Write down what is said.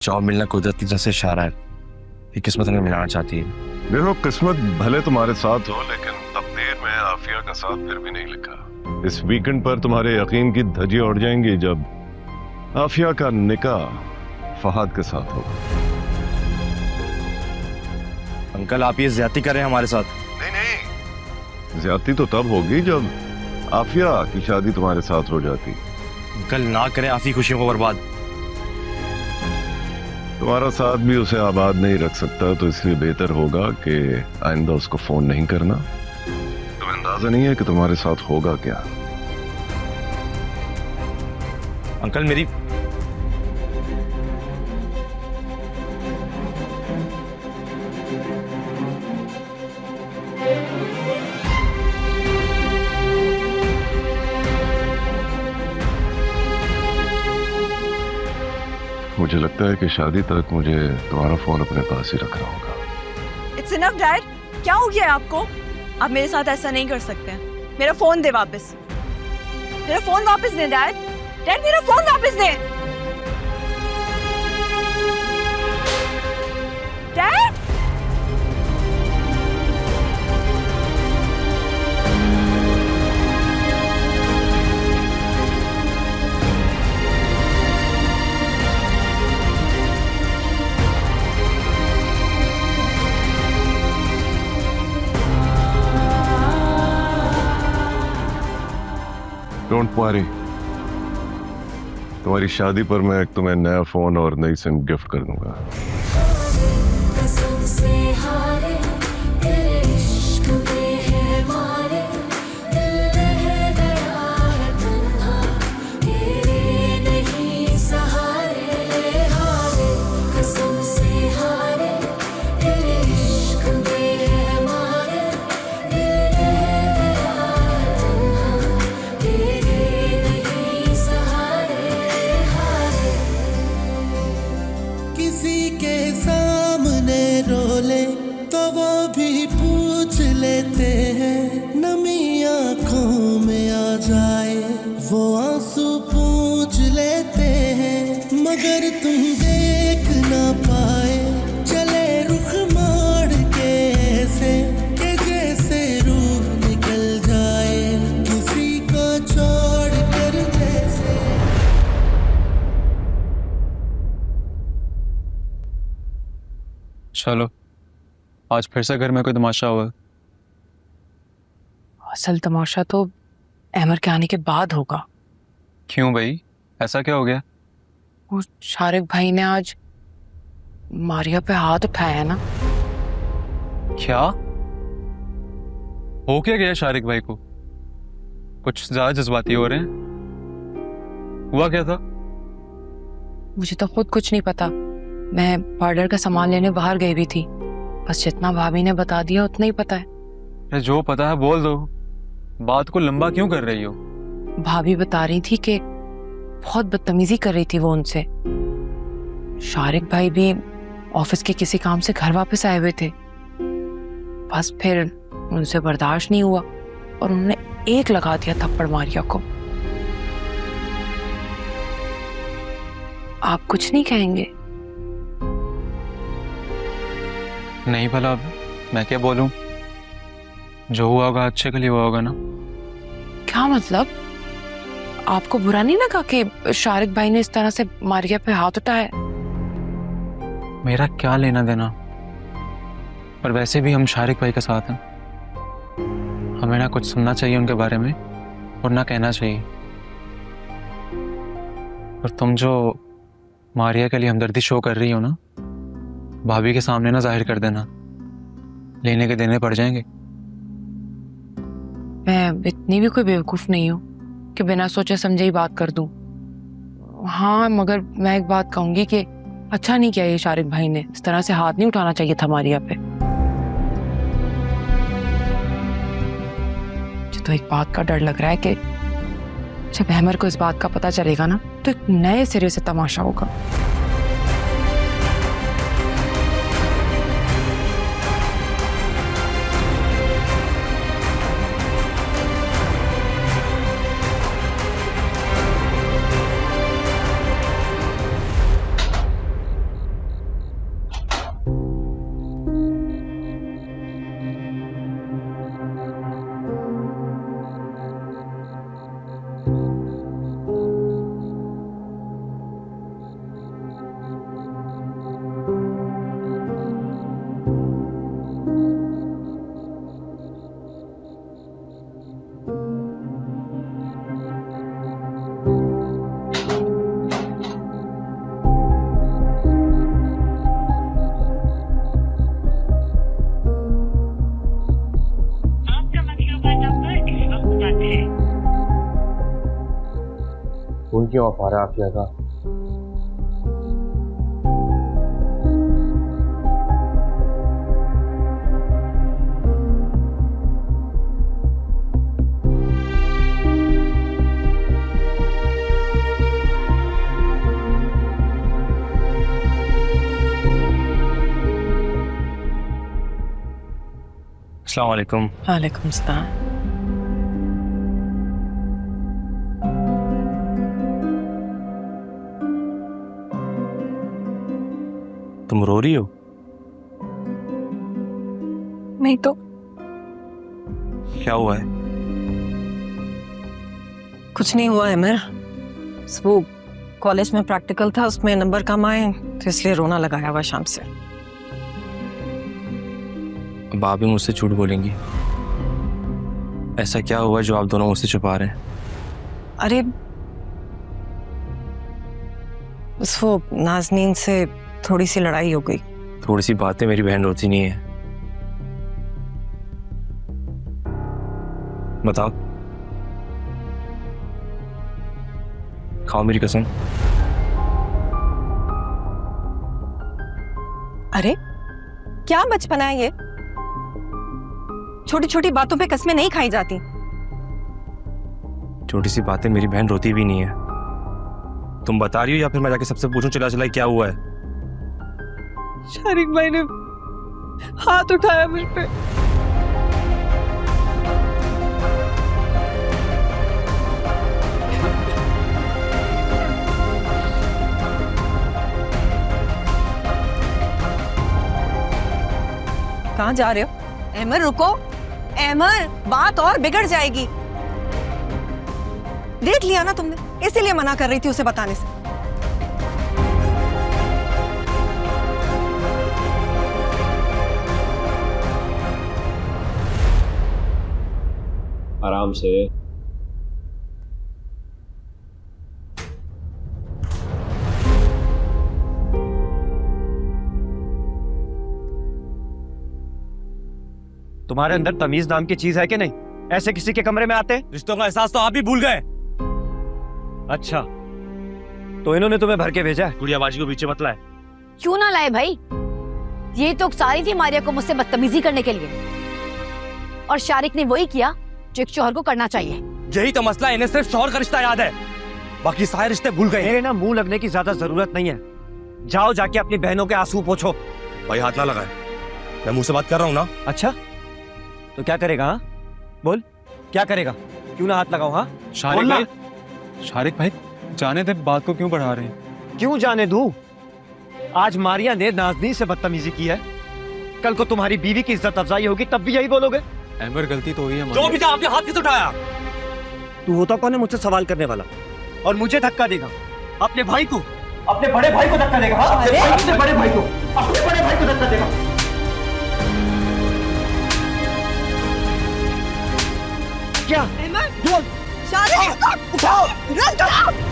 Job मिलना कुदरती तरह से इशारा है। ये किस्मत हमें मिलाना चाहती है। देखो, किस्मत भले तुम्हारे साथ हो, लेकिन तकदीर में आफिया का साथ फिर भी नहीं लिखा। इस वीकेंड पर तुम्हारे यकीन की धज्जियां उड़ जाएंगी जब आफिया का निकाह फहद के साथ होगा। अंकल, आप ये ज्यादती कर रहे हैं हमारे साथ। नहीं नहीं, ज्यादती तो तब होगी जब आफिया की शादी तुम्हारे साथ हो जाती। अंकल, ना करें आफी खुशियों को बर्बाद। तुम्हारा साथ भी उसे आबाद नहीं रख सकता, तो इसलिए बेहतर होगा कि आइंदा उसको फोन नहीं करना। तुम्हें अंदाजा नहीं है कि तुम्हारे साथ होगा क्या। अंकल, मेरी मुझे लगता है कि शादी तक मुझे तुम्हारा फोन अपने पास ही रखना होगा। इट्स इनफ डैड, क्या हो गया है आपको? आप मेरे साथ ऐसा नहीं कर सकते। मेरा फोन दे वापस। मेरा फोन वापस दे डैड। डैड, मेरा फोन वापस दे। डैड, डोंट वरी, तुम्हारी शादी पर मैं तुम्हें नया फोन और नई सिम गिफ्ट कर दूंगा। किसी के सामने रोले तो वो भी पूछ लेते हैं, नमी आंखों में आ जाए वो आंसू पूछ लेते हैं, मगर तुम देख ना पाए चले रुख मोड़ के ऐसे कि जैसे रूह निकल जाए किसी को छोड़ कर जैसे। चलो, आज फिर से घर में कोई तमाशा हुआ। असल तमाशा तो अहमर के आने के बाद होगा। क्यों भाई, ऐसा क्या हो गया? वो शारिक भाई ने आज मारिया पे हाथ उठाया है ना। क्या हो क्या गया शारिक भाई को? कुछ ज्यादा जज्बाती हो रहे हैं। हुआ क्या था? मुझे तो खुद कुछ नहीं पता। मैं पार्लर का सामान लेने बाहर गई भी थी, बस जितना भाभी ने बता दिया उतना ही पता है। अरे जो पता है बोल दो, बात को लंबा क्यों कर रही हो? भाभी बता रही थी कि बहुत बदतमीजी कर रही थी वो उनसे। शारिक भाई भी ऑफिस के किसी काम से घर वापस आए हुए थे, बस फिर उनसे बर्दाश्त नहीं हुआ और उन्होंने एक लगा दिया थप्पड़ मारिया को। आप कुछ नहीं कहेंगे? नहीं भला मैं क्या बोलूं? जो हुआ होगा अच्छे के लिए हुआ होगा ना। क्या मतलब? आपको बुरा नहीं लगा कि शारिक भाई ने इस तरह से मारिया पे हाथ उठाया? मेरा क्या लेना देना, पर वैसे भी हम शारिक भाई के साथ हैं। हमें ना कुछ सुनना चाहिए उनके बारे में और ना कहना चाहिए। और तुम जो मारिया के लिए हमदर्दी शो कर रही हो ना, भाभी के सामने ना जाहिर कर देना, लेने के देने पड़ जाएंगे। मैं इतनी भी कोई बेवकूफ नहीं हूँ कि बिना सोचे समझे ही बात कर दूं। हाँ, मगर मैं एक बात कहूंगी कि अच्छा नहीं किया ये शारिक भाई ने, इस तरह से हाथ नहीं उठाना चाहिए था मारिया पे। मुझे तो एक बात का डर लग रहा है कि जब अहमर को इस बात का पता चलेगा ना, तो एक नए सिरे से तमाशा होगा। क्यों ऑफ आ रहा है आफिया का? अस्सलाम वालेकुम। वालेकुम सलाम। तुम रो रही हो? नहीं तो क्या हुआ है? कुछ नहीं हुआ है मेरा, वो कॉलेज में प्रैक्टिकल था, उसमें नंबर कम आए तो इसलिए रोना लगाया हुआ शाम से। अब आप भी मुझसे झूठ बोलेंगी। ऐसा क्या हुआ जो आप दोनों मुझसे छुपा रहे हैं? अरे बस वो नाज़नीन से थोड़ी सी लड़ाई हो गई। थोड़ी सी बातें मेरी बहन रोती नहीं है। बताओ, खाओ मेरी कसम। अरे क्या बचपना है ये, छोटी छोटी बातों पे कस्में नहीं खाई जाती। छोटी सी बातें मेरी बहन रोती भी नहीं है। तुम बता रही हो या फिर मैं जाके सबसे पूछूं चिल्ला चिल्लाई क्या हुआ है? शारिक भाई ने हाथ उठाया मुझ पे। कहाँ जा रहे हो? अहमर रुको, अहमर बात और बिगड़ जाएगी। देख लिया ना तुमने, इसीलिए मना कर रही थी उसे बताने से। आराम से। तुम्हारे अंदर तमीज नाम की चीज है कि नहीं? ऐसे किसी के कमरे में आते? रिश्तों का एहसास तो आप भी भूल गए। अच्छा, तो इन्होंने तुम्हें भर के भेजा है? गुड़ियाबाजी को पीछे मत लाए। क्यों ना लाए भाई, ये तो सारी थी मारिया को मुझसे बदतमीजी करने के लिए, और शारिक ने वही किया जो एक शौहर को करना चाहिए। यही तो मसला है, इन्हें सिर्फ शौहर का रिश्ता याद है, बाकी सारे रिश्ते भूल गए। मेरे ना मुंह लगने की ज्यादा जरूरत नहीं है। जाओ जाके अपनी बहनों के आंसू पोंछो। भाई हाथ ना लगाए, मैं मुंह से बात कर रहा हूँ ना। अच्छा, तो क्या करेगा? हाँ बोल, क्या करेगा? क्यों ना हाथ लगाओ? हाँ शारिक भाई जाने दे, बात को क्यों बढ़ा रहे हैं? क्यों जाने दूं? आज मारिया ने नाज़नीन से बदतमीजी की है, कल को तुम्हारी बीवी की इज्जत अफजाई होगी तब भी यही बोलोगे? अहमर गलती तो हुई है। जो भी था आपने हाथ किस उठाया? तू होता कौन है मुझसे सवाल करने वाला? और मुझे धक्का देगा? अपने भाई को, अपने बड़े भाई को धक्का देगा? हाँ? अपने बड़े भाई को, अपने बड़े भाई को धक्का देगा? क्या? अहमद, शारिक, उठाओ! रख दो।